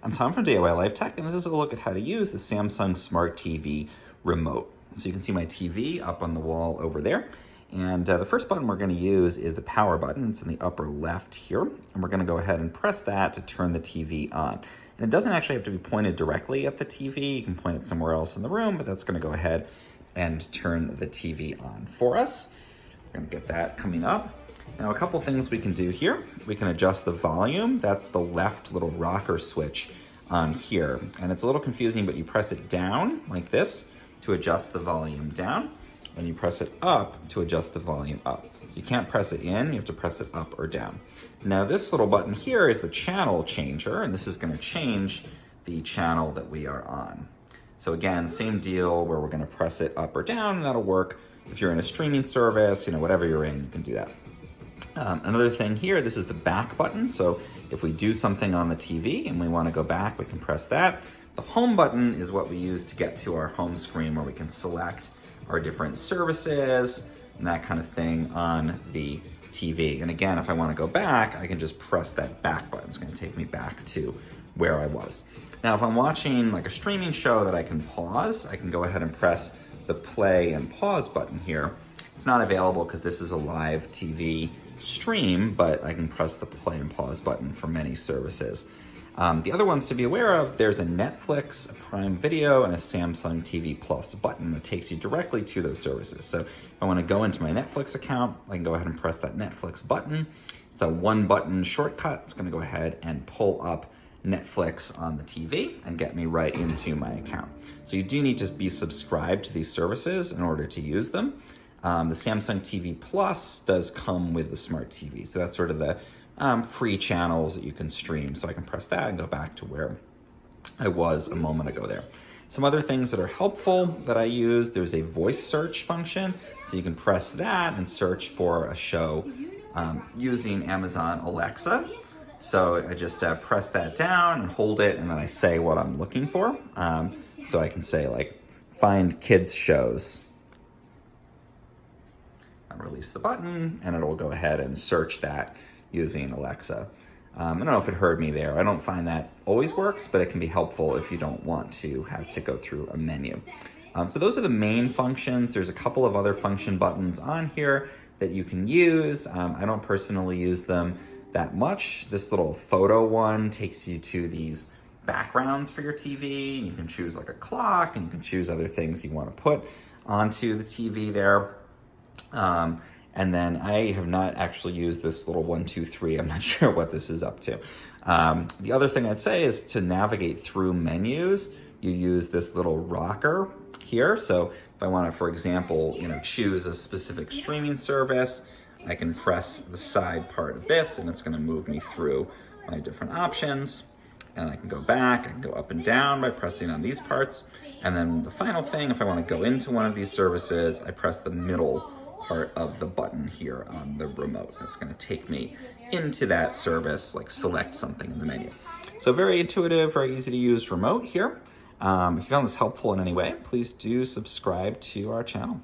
I'm Tom from DIY Life Tech, and this is a look at how to use the Samsung Smart TV remote. So you can see my TV up on the wall over there. And the first button we're going to use is the power button. It's in the upper left here. And we're going to go ahead and press that to turn the TV on. And it doesn't actually have to be pointed directly at the TV. You can point it somewhere else in the room, but that's going to go ahead and turn the TV on for us. We're going to get that coming up. Now, a couple things we can do here. We can adjust the volume. That's the left little rocker switch on here. And it's a little confusing, but you press it down like this to adjust the volume down, and you press it up to adjust the volume up. So you can't press it in, you have to press it up or down. Now, this little button here is the channel changer, and this is going to change the channel that we are on. So again, same deal where we're going to press it up or down, and that'll work if you're in a streaming service, whatever you're in, you can do that. Another thing here, this is the back button. So if we do something on the TV and we want to go back, we can press that. The home button is what we use to get to our home screen, where we can select our different services and that kind of thing on the TV. And again, if I want to go back, I can just press that back button. It's going to take me back to where I was. Now, if I'm watching like a streaming show that I can pause, I can go ahead and press the play and pause button here. It's not available because this is a live TV stream, but I can press the play and pause button for many services. The other ones to be aware of, there's a Netflix, a Prime Video, and a Samsung TV Plus button that takes you directly to those services. So if I want to go into my Netflix account, I can go ahead and press that Netflix button. It's a one-button shortcut. It's going to go ahead and pull up Netflix on the TV and get me right into my account. So you do need to be subscribed to these services in order to use them. The Samsung TV Plus does come with the Smart TV. So that's sort of the free channels that you can stream. So I can press that and go back to where I was a moment ago there. Some other things that are helpful that I use, there's a voice search function. So you can press that and search for a show using Amazon Alexa. So I just press that down and hold it, and then I say what I'm looking for. So I can say, like, find kids shows. I release the button, and it'll go ahead and search that using Alexa. I don't know if it heard me there. I don't find that always works, but it can be helpful if you don't want to have to go through a menu. So those are the main functions. There's a couple of other function buttons on here that you can use. I don't personally use them that much. This little photo one takes you to these backgrounds for your TV. And you can choose like a clock, and you can choose other things you want to put onto the TV there. And then I have not actually used this little 1, 2, 3. I'm not sure what this is up to. The other thing I'd say is to navigate through menus, you use this little rocker here. So if I want to, for example, choose a specific streaming service, I can press the side part of this, and it's going to move me through my different options. And I can go back, I can go up and down by pressing on these parts. And then the final thing, if I want to go into one of these services, I press the middle part of the button here on the remote. That's going to take me into that service, like select something in the menu. So very intuitive, very easy to use remote here. If you found this helpful in any way, please do subscribe to our channel.